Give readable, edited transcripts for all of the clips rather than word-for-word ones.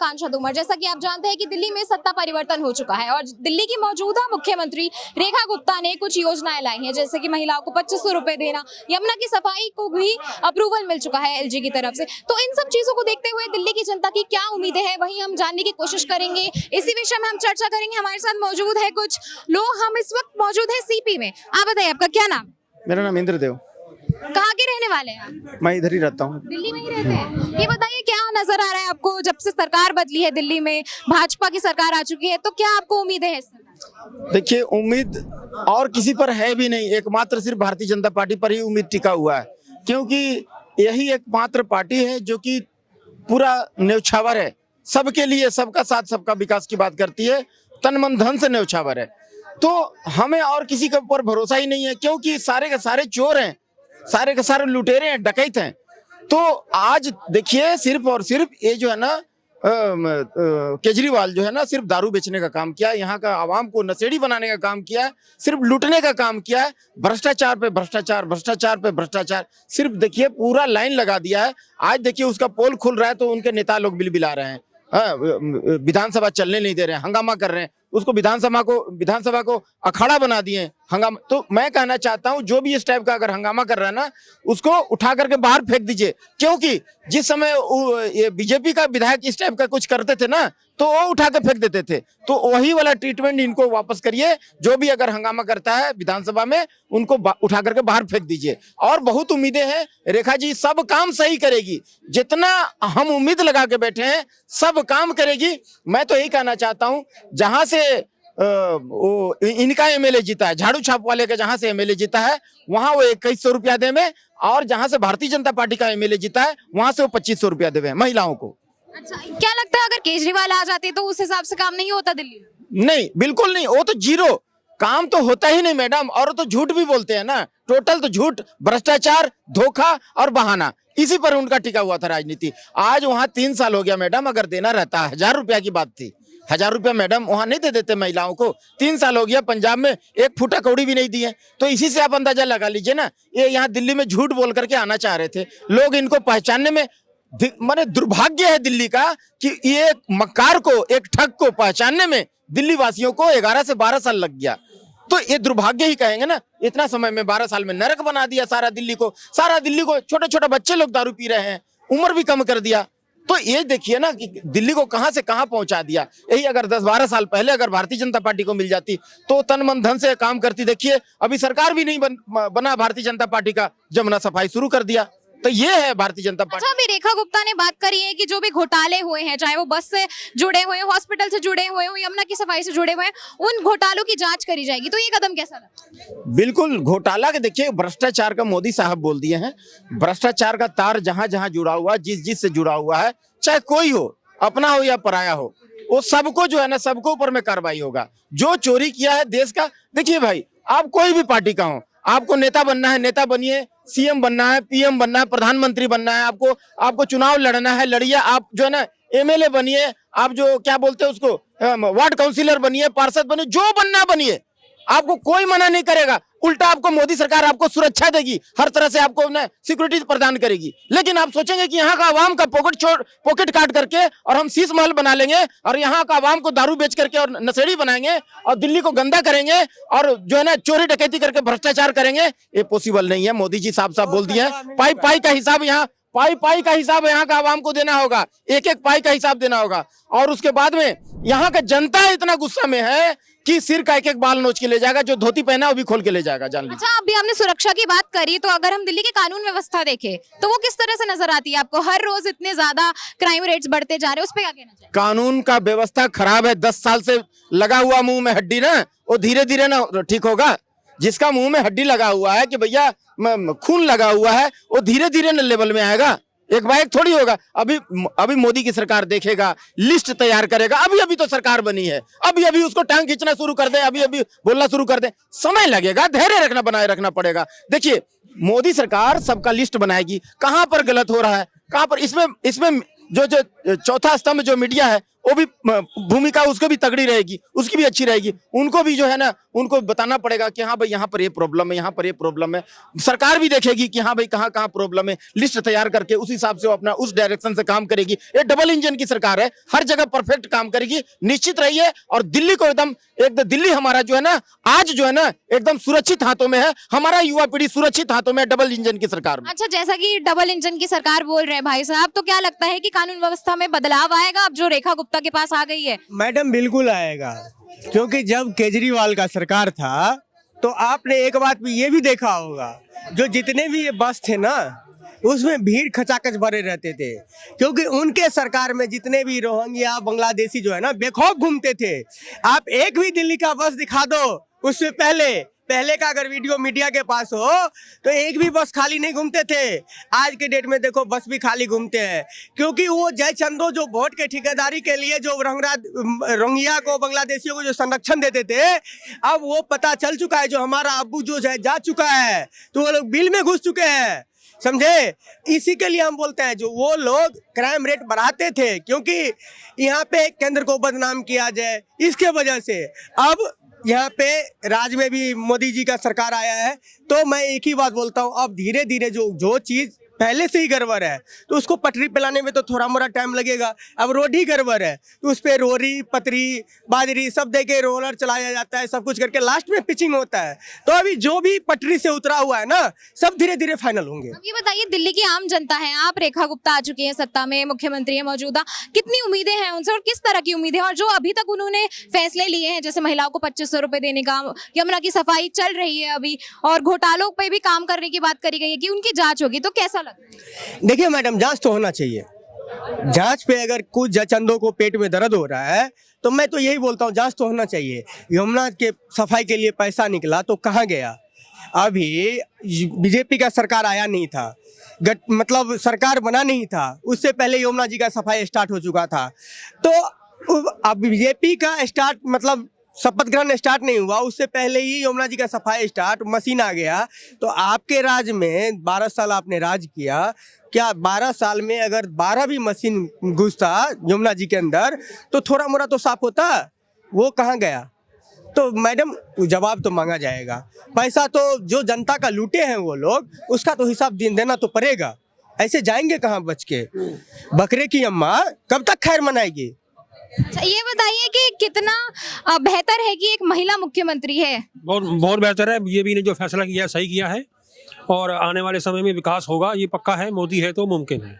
पांशा तोमर। जैसा कि आप जानते हैं कि दिल्ली में सत्ता परिवर्तन हो चुका है और दिल्ली की मौजूदा मुख्यमंत्री रेखा गुप्ता ने कुछ योजनाएं लाई हैं, जैसे कि महिलाओं को 2500 रुपए देना, यमुना की सफाई को भी अप्रूवल मिल चुका है एलजी की तरफ से। तो इन सब चीजों को देखते हुए दिल्ली की जनता की क्या उम्मीदें हैं, वही हम जानने की कोशिश करेंगे। इसी विषय में हम चर्चा करेंगे। हमारे साथ मौजूद है कुछ लोग। हम इस वक्त मौजूद है सीपी में। आप बताइए, आपका क्या नाम? मेरा नाम इंद्रदेव। कहाँ के रहने वाले हैं आप? मैं इधर ही रहता हूँ। दिल्ली में ही रहते हैं। ये बताइए, क्या नजर आ रहा है आपको? जब से सरकार बदली है दिल्ली में, भाजपा की सरकार आ चुकी है, तो क्या आपको उम्मीदें हैं इस सरकार? देखिए, उम्मीद और किसी पर है भी नहीं, एकमात्र सिर्फ भारतीय जनता पार्टी पर ही उम्मीद टिका हुआ है, क्योंकि यही एकमात्र पार्टी है जो कि पूरा न्यौछावर है, सबके लिए, सबका साथ सबका विकास की बात करती है, तन मन धन से न्यौछावर है। तो हमें और किसी के ऊपर भरोसा ही नहीं है, क्योंकि सारे के सारे चोर हैं, सारे के सारे लुटेरे हैं, डकैत हैं। तो आज देखिए, सिर्फ और सिर्फ ये जो है ना केजरीवाल जो है ना, सिर्फ दारू बेचने का काम किया, यहाँ का आवाम को नशेड़ी बनाने का काम किया है, सिर्फ लूटने का काम किया है, भ्रष्टाचार पे भ्रष्टाचार, भ्रष्टाचार पे भ्रष्टाचार, सिर्फ देखिए पूरा लाइन लगा दिया है। आज देखिए उसका पोल खुल रहा है तो उनके नेता लोग बिलबिला रहे हैं, विधानसभा चलने नहीं दे रहे हैं, हंगामा कर रहे हैं, उसको विधानसभा को अखाड़ा बना दिए हंगामा। तो मैं कहना चाहता हूं, जो भी इस टाइप का अगर हंगामा कर रहा है ना, उसको उठा करके बाहर फेंक दीजिए, क्योंकि जिस समय ये बीजेपी का विधायक इस टाइप का कुछ करते थे ना, तो वो उठा के फेंक देते थे। तो वही वाला ट्रीटमेंट इनको वापस करिए। जो भी अगर हंगामा करता है विधानसभा में, उनको उठा करके बाहर फेंक दीजिए। और बहुत उम्मीदें हैं, रेखा जी सब काम सही करेगी, जितना हम उम्मीद लगा के बैठे हैं सब काम करेगी। मैं तो यही कहना चाहता हूं, जहां से वो इनका एमएलए जीता है, झाड़ू छाप वाले का जहां से एमएलए जीता है, वहां वो 2100 रुपया देवे, और जहां से भारतीय जनता पार्टी का एमएलए जीता है, वहां से वो 2500 रुपया देवे महिलाओं को। अच्छा, क्या लगता है अगर केजरीवाल आ जाते तो उस हिसाब से काम नहीं होता दिल्ली में? नहीं, बिल्कुल नहीं, वो तो जीरो काम तो होता ही नहीं मैडम। और तो झूठ भी बोलते हैं ना, टोटल तो झूठ, भ्रष्टाचार, धोखा और बहाना, इसी पर उनका टिका हुआ था राजनीति। आज वहां 3 साल हो गया मैडम, अगर देना रहता 1000 रुपया की बात थी, 1000 रुपया मैडम वहां नहीं दे देते महिलाओं को। 3 साल हो गया, पंजाब में एक फुटा कौड़ी भी नहीं दिए। तो इसी से आप अंदाजा लगा लीजिए ना, ये यहाँ दिल्ली में झूठ बोल करके आना चाह रहे थे लोग। इनको पहचानने में माने दुर्भाग्य है दिल्ली का कि ये मक्कार को, एक ठग को पहचानने में दिल्ली वासियों को 11 से 12 साल लग गया। तो ये दुर्भाग्य ही कहेंगे ना, इतना समय में 12 साल में नरक बना दिया सारा दिल्ली को। छोटे छोटे बच्चे लोग दारू पी रहे हैं, उम्र भी कम कर दिया। तो ये देखिए ना कि दिल्ली को कहां से कहां पहुंचा दिया। यही अगर 10-12 साल पहले अगर भारतीय जनता पार्टी को मिल जाती तो तन मन धन से काम करती। देखिए अभी सरकार भी नहीं बना भारतीय जनता पार्टी का, जमुना सफाई शुरू कर दिया। तो ये है भारतीय जनता पार्टी। अच्छा, अभी रेखा गुप्ता ने बात करी है कि जो भी घोटाले हुए हैं, चाहे वो बस से जुड़े हुए, हॉस्पिटल से जुड़े हुए, यमुना की सफाई से जुड़े हुए, उन घोटालों की जांच करी जाएगी। तो ये कदम कैसा लगा? बिल्कुल घोटाला के देखिए, भ्रष्टाचार का मोदी साहब बोल दिए हैं। भ्रष्टाचार का तार जहां जहां जुड़ा हुआ, जिस से जुड़ा हुआ है, चाहे कोई हो, अपना हो या पराया हो, वो सबको जो है ना, सबको ऊपर में कार्रवाई होगा। जो चोरी किया है देश का, देखिए भाई, आप कोई भी पार्टी का हो, आपको नेता बनना है, नेता बनिए, सीएम बनना है, पीएम बनना है, प्रधानमंत्री बनना है, आपको चुनाव लड़ना है, लड़िए। आप जो है ना एमएलए बनिए, आप जो क्या बोलते हैं उसको, वार्ड काउंसिलर बनिए, पार्षद बनिए, जो बनना बनिए, आपको कोई मना नहीं करेगा। उल्टा आपको मोदी सरकार आपको सुरक्षा देगी, हर तरह से आपको सिक्योरिटी प्रदान करेगी। लेकिन आप सोचेंगे कि यहाँ का आवाम का पॉकेट काट करके और हम शीश महल बना लेंगे, और यहाँ का आवाम को दारू बेच करके और नशेड़ी बनाएंगे, और दिल्ली को गंदा करेंगे, और जो है ना चोरी डकैती करके भ्रष्टाचार करेंगे। ये पॉसिबल नहीं है। मोदी जी साफ साफ बोल दिए हैं, पाई का हिसाब यहाँ का आवाम को देना होगा, एक पाई का हिसाब देना होगा। और उसके बाद में यहाँ का जनता इतना गुस्सा में है कि सिर का एक बाल नोच के ले जाएगा, जो धोती पहना है वो भी खोल के ले जाएगा, जान लीजिए। अच्छा, अभी हमने सुरक्षा की बात करी, तो अगर हम दिल्ली की कानून व्यवस्था देखें तो वो किस तरह से नजर आती है आपको? हर रोज इतने ज्यादा क्राइम रेट्स बढ़ते जा रहे हैं, उस पर क्या कहना चाहिए? कानून का व्यवस्था खराब है। 10 साल से लगा हुआ मुंह में हड्डी ना, वो धीरे धीरे ना ठीक होगा। जिसका मुंह में हड्डी लगा हुआ है कि भैया खून लगा हुआ है, वो धीरे धीरे न लेवल में आएगा, एक बार एक थोड़ी होगा। अभी मोदी की सरकार देखेगा, लिस्ट तैयार करेगा। अभी तो सरकार बनी है, अभी उसको टांग खींचना शुरू कर दे, अभी बोलना शुरू कर दे, समय लगेगा, धैर्य बनाए रखना पड़ेगा। देखिए मोदी सरकार सबका लिस्ट बनाएगी, कहां पर गलत हो रहा है, कहां पर इसमें जो चौथा स्तंभ जो मीडिया है, वो भी भूमिका उसको भी तगड़ी रहेगी, उसकी भी अच्छी रहेगी। उनको भी जो है ना, उनको बताना पड़ेगा कि हाँ भाई यहाँ पर ये प्रॉब्लम है, यहाँ पर ये प्रॉब्लम है। सरकार भी देखेगी कि हाँ भाई कहाँ कहाँ प्रॉब्लम है, लिस्ट तैयार करके उस हिसाब से वो अपना उस डायरेक्शन से काम करेगी। ये डबल इंजन की सरकार है, हर जगह परफेक्ट काम करेगी, निश्चित रहिए। और दिल्ली को एकदम दिल्ली हमारा जो है ना, आज जो है ना एकदम सुरक्षित हाथों में है, हमारा युवा पीढ़ी सुरक्षित हाथों में है डबल इंजन की सरकार में। अच्छा, जैसा कि डबल इंजन की सरकार बोल रहे हैं भाई साहब, तो क्या लगता है कि कानून व्यवस्था में बदलाव आएगा अब जो रेखा गुप्ता के पास आ गई है? मैडम बिल्कुल आएगा, क्योंकि जब केजरीवाल का सरकार था तो आपने एक बात भी ये भी देखा होगा, जो जितने भी ये बस थे ना उसमें भीड़ खचाखच भरे रहते थे, क्योंकि उनके सरकार में जितने भी रोहिंग्या बांग्लादेशी जो है ना बेखौफ घूमते थे। आप एक भी दिल्ली का बस दिखा दो, उससे पहले का अगर वीडियो मीडिया के पास हो तो एक भी बस खाली नहीं घूमते थे। आज के डेट में देखो बस भी खाली घूमते हैं, क्योंकि वो जय चंदो जो वोट के ठेकेदारी के लिए जो रोहिंग्या को बांग्लादेशियों को जो संरक्षण देते थे, अब वो पता चल चुका है, जो हमारा अब्बू जो है जा चुका है, तो वो लोग बिल में घुस चुके हैं, समझे। इसी के लिए हम बोलते हैं जो वो लोग क्राइम रेट बढ़ाते थे, क्योंकि यहाँ पे केंद्र को बदनाम किया जाए, इसके वजह से अब यहाँ पे राज्य में भी मोदी जी का सरकार आया है। तो मैं एक ही बात बोलता हूँ, अब धीरे धीरे जो चीज़ पहले से ही गड़बड़ है तो उसको पटरी पे लाने में तो थोड़ा मोड़ा टाइम लगेगा। अब रोड ही गड़बड़ है तो उस पर रोरी पतरी बाजरी सब दे के रोलर चलाया जाता है, सब कुछ करके लास्ट में पिचिंग होता है। तो अभी जो भी पटरी से उतरा हुआ है ना, सब धीरे धीरे फाइनल होंगे। अब ये बताइए, दिल्ली की आम जनता है, आप रेखा गुप्ता आ चुकी है सत्ता में, मुख्यमंत्री है मौजूदा, कितनी उम्मीदें हैं उनसे और किस तरह की उम्मीदें, और जो अभी तक उन्होंने फैसले लिए हैं, जैसे महिलाओं को 2500 रुपए देने का, यमुना की सफाई चल रही है अभी, और घोटालों पे भी काम करने की बात करी गई है कि उनकी जांच होगी, तो कैसा लगता है? देखिए मैडम, जांच तो होना चाहिए। जांच पे अगर कुछ जचंदों को पेट में दर्द हो रहा है तो मैं तो यही बोलता हूँ जांच तो होना चाहिए। यमुना के सफाई के लिए पैसा निकला तो कहाँ गया? अभी बीजेपी का सरकार आया नहीं था, मतलब सरकार बना नहीं था, उससे पहले यमुना जी का सफाई स्टार्ट हो चुका था। तो अब बीजेपी का स्टार्ट मतलब शपथ ग्रहण स्टार्ट नहीं हुआ, उससे पहले ही यमुना जी का सफाई स्टार्ट, मशीन आ गया। तो आपके राज में 12 साल आपने राज किया, क्या 12 साल में अगर 12 भी मशीन घुसता यमुना जी के अंदर तो थोड़ा मोड़ा तो साफ होता? वो कहाँ गया? तो मैडम जवाब तो मांगा जाएगा। पैसा तो जो जनता का लूटे हैं वो लोग, उसका तो हिसाब देना तो पड़ेगा। ऐसे जाएंगे कहाँ बच के? बकरे की अम्मा कब तक खैर मनाएगी? अच्छा, ये बताइए कि कितना बेहतर है कि एक महिला मुख्यमंत्री है? बहुत बहुत बेहतर है। बीजेपी ने जो फैसला किया है सही किया है, और आने वाले समय में विकास होगा, ये पक्का है। मोदी है तो मुमकिन है।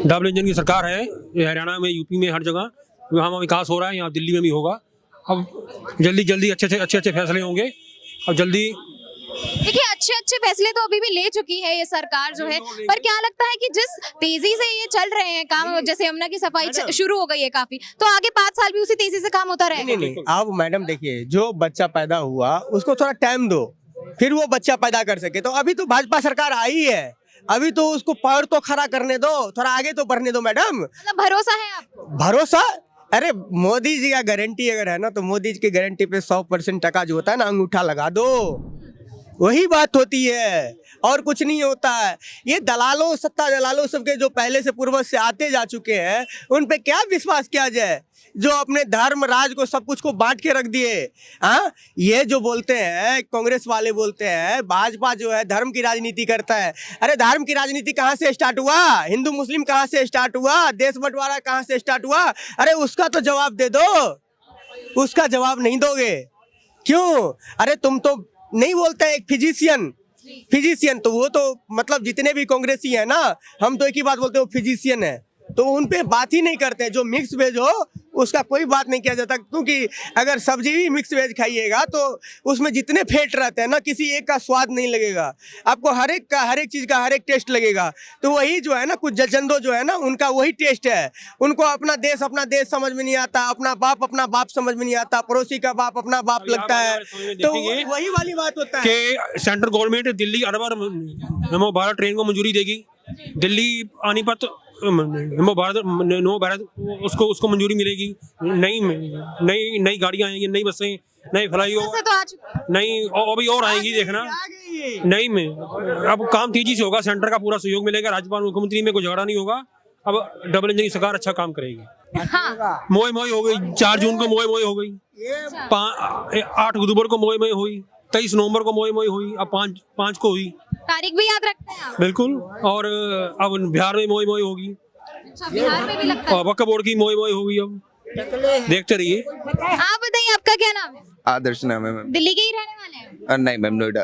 डबल इंजन की सरकार है, हरियाणा में, यूपी में, हर जगह वहाँ विकास हो रहा है, यहाँ दिल्ली में भी होगा। अब जल्दी अच्छे फैसले होंगे। अब जल्दी देखिए, अच्छे फैसले तो अभी भी ले चुकी है ये सरकार जो है, पर क्या लगता है कि जिस तेजी से ये चल रहे हैं काम, जैसे यमुना की सफाई शुरू हो गई है काफी, तो आगे 5 साल भी उसी तेजी से काम होता रहेगा? नहीं, अब मैडम देखिए, जो बच्चा पैदा हुआ उसको थोड़ा टाइम दो, फिर वो बच्चा पैदा कर सके। तो अभी तो भाजपा सरकार आई है, अभी तो उसको पैर तो खड़ा करने दो, थोड़ा आगे तो बढ़ने दो मैडम। मतलब भरोसा है आपको? भरोसा? अरे मोदी जी का गारंटी अगर है ना, तो मोदी जी की गारंटी पे 100% टका जो होता है ना, अंगूठा लगा दो, वही बात होती है, और कुछ नहीं होता है। ये दलालों, सत्ता दलालों सबके जो पहले से पूर्वज से आते जा चुके हैं, उन पे क्या विश्वास किया जाए, जो अपने धर्म राज को सब कुछ को बांट के रख दिए। हाँ, ये जो बोलते हैं कांग्रेस वाले, बोलते हैं भाजपा जो है धर्म की राजनीति करता है। अरे धर्म की राजनीति कहाँ से स्टार्ट हुआ? हिंदू मुस्लिम कहाँ से स्टार्ट हुआ? देश बंटवारा कहाँ से स्टार्ट हुआ? अरे उसका तो जवाब दे दो। उसका जवाब नहीं दोगे क्यों? अरे तुम तो नहीं बोलते एक फिजिशियन, तो वो तो मतलब जितने भी कांग्रेसी है ना, हम तो एक ही बात बोलते हैं, वो फिजिशियन है, तो उन पे बात ही नहीं करते। जो मिक्स वेज हो उसका कोई बात नहीं किया जाता, क्योंकि अगर सब्जी भी मिक्स वेज खाइएगा तो उसमें जितने फेट रहते हैं ना, किसी एक का स्वाद नहीं लगेगा आपको, हर एक चीज़ का हर एक टेस्ट लगेगा। तो वही जो है ना, कुछ जचंदो जो है ना, उनका वही टेस्ट है। उनको अपना देश समझ में नहीं आता, अपना बाप समझ में नहीं आता, पड़ोसी का बाप अपना बाप लगता है। तो वही वाली बात होता है कि सेंट्रल गवर्नमेंट दिल्ली अरबर नमो भारत ट्रेन को मंजूरी देगी, दिल्ली पानीपत नमो भारत उसको मंजूरी मिलेगी, नई गाड़ियां आएंगी, नई बसें, नई फ्लाईओवर, नई अभी और आएंगी, देखना नई में। अब काम तेजी से होगा, सेंटर का पूरा सहयोग मिलेगा, राज्यपाल मुख्यमंत्री में कोई झगड़ा नहीं होगा, अब डबल इंजन की सरकार अच्छा काम करेगी। हाँ, मोए मोए हो गई, 4 जून को मोए मोए हो गई, 8 अक्टूबर को मोए मोए हुई, 23 नवंबर को मोए मोए हुई, अब 5 को हुई। तारीख भी याद रखते हैं आप? बिल्कुल। और अब बिहार में मोए मोए होगी, अच्छा, बिहार में भी लगता है। और वक्फ बोर्ड की मोए मोए होगी। अब देखते रहिए। आप बताइए, आपका क्या नाम है? आदर्श नाम है मैम। दिल्ली के ही रहने वाले हैं? नहीं मैम, नोएडा।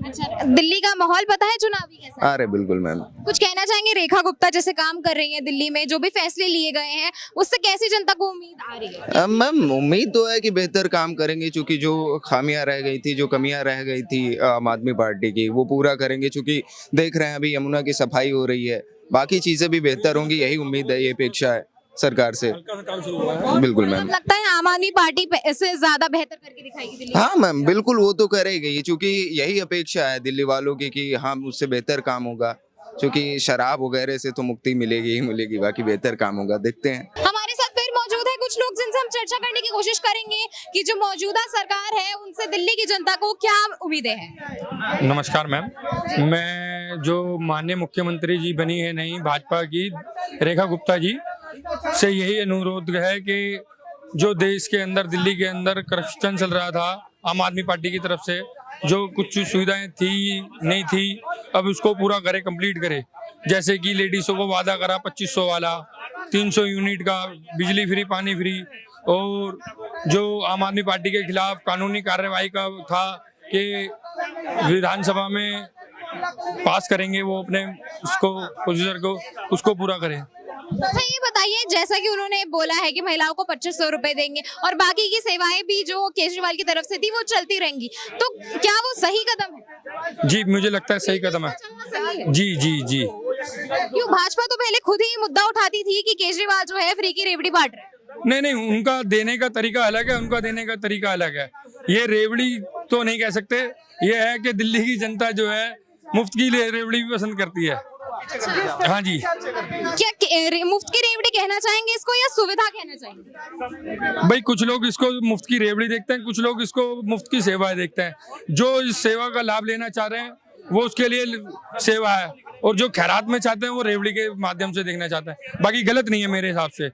अच्छा, दिल्ली का माहौल पता है चुनावी कैसा है? अरे बिल्कुल मैम। कुछ कहना चाहेंगे? रेखा गुप्ता जैसे काम कर रही हैं दिल्ली में, जो भी फैसले लिए गए हैं उससे कैसी जनता को उम्मीद आ रही है? मैम उम्मीद तो है कि बेहतर काम करेंगे, क्योंकि जो खामियां रह गई थी, जो कमियां रह गई थी आम आदमी पार्टी की, वो पूरा करेंगे। क्योंकि देख रहे हैं अभी यमुना की सफाई हो रही है, बाकी चीजें भी बेहतर होंगी, यही उम्मीद है, ये अपेक्षा है सरकार से। काम शुरू हुआ है। बिल्कुल मतलब मैम। लगता है आम आदमी पार्टी से ज्यादा बेहतर करके दिखाएगी दिल्ली? हाँ मैम बिल्कुल, वो तो करेगी, क्योंकि यही अपेक्षा है दिल्ली वालों की कि हाँ उससे बेहतर काम होगा। क्योंकि शराब वगैरह से तो मुक्ति मिलेगी ही मिलेगी, बाकी बेहतर काम होगा, देखते हैं। हमारे साथ फिर मौजूद है कुछ लोग जिनसे हम चर्चा करने की कोशिश करेंगे कि जो मौजूदा सरकार है उनसे दिल्ली की जनता को क्या उम्मीदें हैं। नमस्कार मैम, मैं जो माननीय मुख्यमंत्री जी बनी है नई भाजपा की रेखा गुप्ता जी से यही अनुरोध है कि जो देश के अंदर, दिल्ली के अंदर करप्शन चल रहा था आम आदमी पार्टी की तरफ से, जो कुछ सुविधाएं थी नहीं थी, अब उसको पूरा करे, कंप्लीट करे। जैसे कि लेडीज़ों को वादा करा 2500 वाला, 300 यूनिट का बिजली फ्री, पानी फ्री, और जो आम आदमी पार्टी के खिलाफ कानूनी कार्रवाई का था कि विधानसभा में पास करेंगे वो अपने उसको प्रोसीजर को, उसको पूरा करें। अच्छा, ये बताइए, जैसा कि उन्होंने बोला है कि महिलाओं को 2500 रुपए देंगे और बाकी की सेवाएं भी जो केजरीवाल की तरफ से थी वो चलती रहेंगी, तो क्या वो सही कदम है? जी मुझे लगता है सही कदम है। सही है। जी जी जी। क्यों भाजपा तो पहले खुद ही मुद्दा उठाती थी कि केजरीवाल जो है फ्री की रेवड़ी बांट रहे हैं। नहीं नहीं, उनका देने का तरीका अलग है, उनका देने का तरीका अलग है। ये रेवड़ी तो नहीं कह सकते, ये है कि दिल्ली की जनता जो है मुफ्त की रेवड़ी भी पसंद करती है। हाँ जी। क्या मुफ्त की रेवड़ी कहना चाहेंगे इसको या सुविधा कहना चाहेंगे? भाई कुछ लोग इसको मुफ्त की रेवड़ी देखते हैं, कुछ लोग इसको मुफ्त की सेवाएं देखते हैं। जो इस सेवा का लाभ लेना चाह रहे हैं वो उसके लिए सेवा है, और जो खैरात में चाहते हैं वो रेवड़ी के माध्यम से देखना चाहते हैं। बाकी गलत नहीं है मेरे हिसाब से,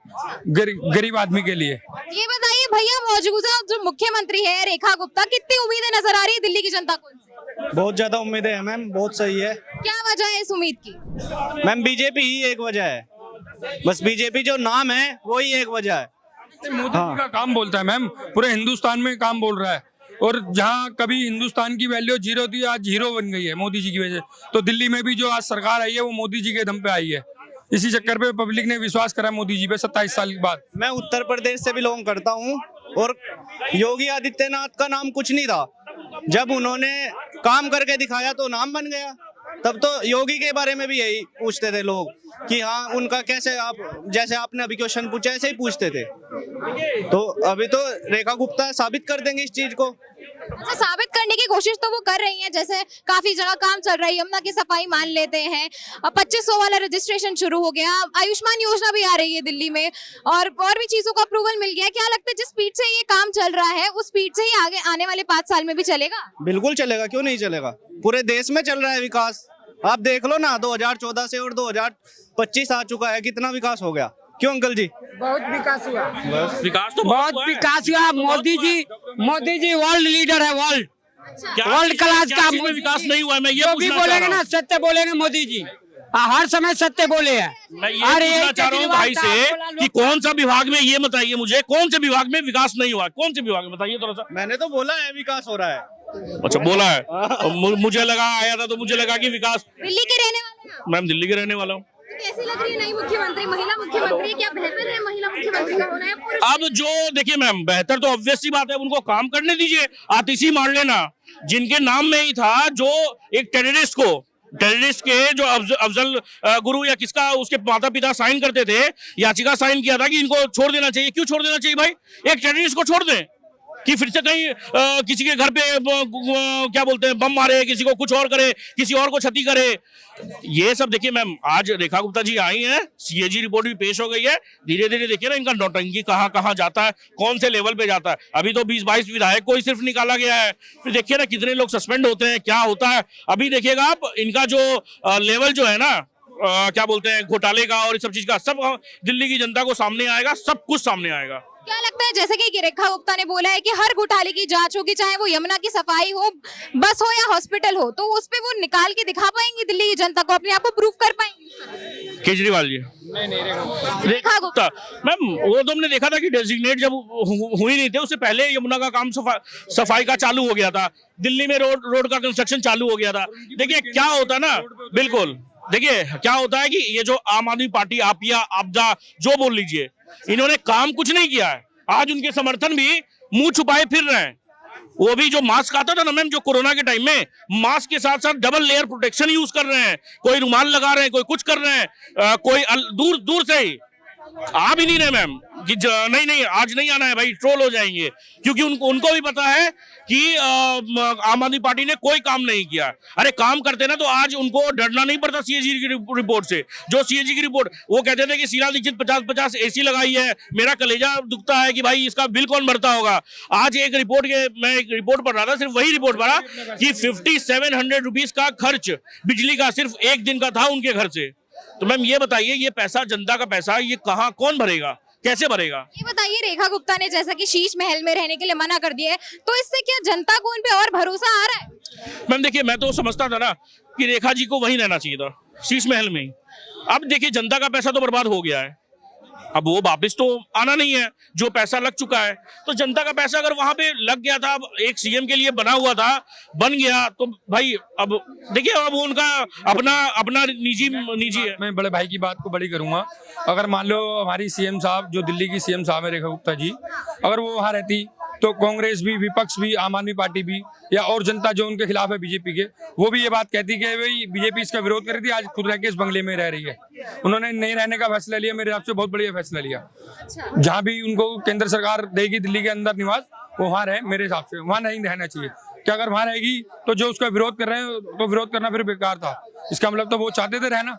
गरीब आदमी के लिए। ये बताइए भैया, मौजूदा जो मुख्यमंत्री है रेखा गुप्ता, कितनी उम्मीदें नजर आ रही है दिल्ली की जनता को उनसे? बहुत ज्यादा उम्मीदें हैं मैम, बहुत सही है क्या वजह है इस उम्मीद की? मैम। बीजेपी ही एक वजह है, बस बीजेपी जो नाम है वही एक वजह है। मोदी जी का काम बोलता है मैम, पूरे हिंदुस्तान में काम बोल रहा है, और जहाँ कभी हिंदुस्तान की वैल्यू 0 थी आज 0 बन गई है मोदी जी की वजह से। तो दिल्ली में भी जो आज सरकार आई है वो मोदी जी के दम पे आई है। इसी चक्कर पे पब्लिक ने विश्वास करा मोदी जी पे 27 साल के बाद। मैं उत्तर प्रदेश से बिलोंग करता हूँ, और योगी आदित्यनाथ का नाम कुछ नहीं था, जब उन्होंने काम करके दिखाया तो नाम बन गया। तब तो योगी के बारे में भी यही पूछते थे लोग कि हाँ उनका कैसे, आप जैसे आपने अभी क्वेश्चन पूछा ऐसे ही पूछते थे। तो अभी तो रेखा गुप्ता साबित कर देंगे इस चीज को। अच्छा, साबित करने की कोशिश तो वो कर रही हैं, जैसे काफी जगह काम चल रहा है, यमुना की सफाई मान लेते हैं, 2500 वाला रजिस्ट्रेशन शुरू हो गया, आयुष्मान योजना भी आ रही है दिल्ली में, और भी चीजों का अप्रूवल मिल गया। क्या लगता है जिस स्पीड से ये काम चल रहा है उस स्पीड से ही आगे आने वाले 5 साल में भी चलेगा? बिल्कुल चलेगा, क्यों नहीं चलेगा। पूरे देश में चल रहा है विकास, आप देख लो ना, 2014 से और 2025 आ चुका है, कितना विकास हो गया। क्यों अंकल जी? विकास तो बहुत विकास हुआ। मोदी जी वर्ल्ड लीडर है, वर्ल्ड क्लास का। विकास नहीं हुआ, मैं ये जो भी बोलेंगे ना सत्य बोलेंगे मोदी जी, हर समय सत्य बोले हैं। मैं ये पूछना चाह रहा हूँ भाई से कि कौन सा विभाग में, ये बताइए मुझे, कौन से विभाग में विकास नहीं हुआ, कौन से विभाग में बताइए थोड़ा सा। मैंने तो बोला है विकास हो रहा है। अच्छा बोला है, मुझे लगा आया था तो मुझे लगा कि विकास। दिल्ली के रहने वाले हैं आप? मैम दिल्ली के रहने वाला हूँ। तो कैसी लग रही है नई मुख्यमंत्री, महिला मुख्यमंत्री? क्या बेहतर है महिला मुख्यमंत्री का होना, या पुरुष? अब जो देखिए मैम, बेहतर तो ऑब्वियस सी बात है, उनको काम करने दीजिए, आतिशी मार लेना। जिनके नाम में ही था, जो एक टेररिस्ट के जो अफजल गुरु या किसका उसके माता पिता साइन करते थे, याचिका साइन किया था कि इनको छोड़ देना चाहिए। क्यों छोड़ देना चाहिए भाई? एक टेररिस्ट को छोड़ दें कि फिर से कहीं किसी के घर पे क्या बोलते हैं बम मारे, किसी को कुछ और करे, किसी और को क्षति करे। ये सब देखिए मैम, आज रेखा गुप्ता जी आई हैं, सीएजी रिपोर्ट भी पेश हो गई है। धीरे धीरे देखिए ना इनका नौटंकी कहाँ जाता है, कौन से लेवल पे जाता है। अभी तो 20-22 विधायक को ही सिर्फ निकाला गया है, फिर देखिए ना कितने लोग सस्पेंड होते हैं, क्या होता है। अभी देखिएगा आप, इनका जो लेवल जो है ना, क्या बोलते हैं घोटाले का और इस सब चीज का सब दिल्ली की जनता को सामने आएगा, सब कुछ सामने आएगा। क्या लगता है, जैसे कि रेखा गुप्ता ने बोला है कि हर घोटाले की जांच होगी, चाहे वो यमुना की सफाई हो, बस हो या हॉस्पिटल हो, तो उस पे वो निकाल के दिखा पाएंगे दिल्ली की जनता को, अपने आप को प्रूव कर पाएंगे? केजरीवाल जी रेखा गुप्ता मैम, वो तो हमने देखा था कि डेजिग्नेट जब हुई नहीं थे उससे पहले यमुना का काम सफाई का चालू हो गया था, दिल्ली में रोड का कंस्ट्रक्शन चालू हो गया था। देखिए क्या होता है ना, बिल्कुल देखिए क्या होता है कि ये जो आम आदमी पार्टी, आप या आपदा जो बोल लीजिए, इन्होंने काम कुछ नहीं किया है। आज उनके समर्थन भी मुंह छुपाए फिर रहे हैं। वो भी जो मास्क आता था ना मैम, जो कोरोना के टाइम में, मास्क के साथ साथ डबल लेयर प्रोटेक्शन यूज कर रहे हैं, कोई रुमाल लगा रहे हैं, कोई कुछ कर रहे हैं, कोई दूर दूर से ही आ भी नहीं रहे मैम कि नहीं आज नहीं आना है भाई, ट्रोल हो जाएंगे, क्योंकि उनको भी पता है कि आम आदमी पार्टी ने कोई काम नहीं किया। अरे काम करते ना तो आज उनको डरना नहीं पड़ता सीएजी की रिपोर्ट से। जो सीएजी की रिपोर्ट, वो कहते थे कि शीला दीक्षित 50-50 एसी लगाई है, मेरा कलेजा दुखता है कि भाई इसका बिल कौन भरता होगा। आज मैं एक रिपोर्ट पढ़ रहा था, सिर्फ वही रिपोर्ट पढ़ा कि 5700 रुपीज का खर्च बिजली का सिर्फ एक दिन का था उनके घर से। तो मैम ये बताइए, ये पैसा जनता का पैसा, ये कहाँ कौन भरेगा, कैसे भरेगा? ये बताइए, रेखा गुप्ता ने जैसा कि शीश महल में रहने के लिए मना कर दिया है, तो इससे क्या जनता को उन पे और भरोसा आ रहा है? मैम देखिए, मैं तो समझता था ना कि रेखा जी को वहीं रहना चाहिए था, शीश महल में ही। अब देखिए जनता का पैसा तो बर्बाद हो गया है, अब वो वापस तो आना नहीं है, जो पैसा लग चुका है। तो जनता का पैसा अगर वहां पे लग गया था, अब एक सीएम के लिए बना हुआ था, बन गया, तो भाई अब देखिए, अब उनका अपना निजी है। मैं बड़े भाई की बात को बड़ी करूंगा। अगर मान लो हमारी सीएम साहब, जो दिल्ली की सीएम साहब है रेखा गुप्ता जी, अगर वो वहाँ रहती तो कांग्रेस भी, विपक्ष भी, आम आदमी पार्टी भी, या और जनता जो उनके खिलाफ है बीजेपी के, वो भी ये बात कहती कि भाई बीजेपी इसका विरोध कर रही थी, आज खुद रह के इस बंगले में रह रही है। उन्होंने नहीं रहने का फैसला लिया, मेरे हिसाब से बहुत बढ़िया फैसला लिया। जहाँ भी उनको केंद्र सरकार देगी दिल्ली के अंदर निवास, वो वहाँ रहे, मेरे हिसाब से वहाँ नहीं रहना चाहिए। क्या अगर वहाँ रहेगी तो जो उसका विरोध कर रहे हैं तो विरोध करना फिर बेकार था। इसका मतलब तो वो चाहते थे रहना।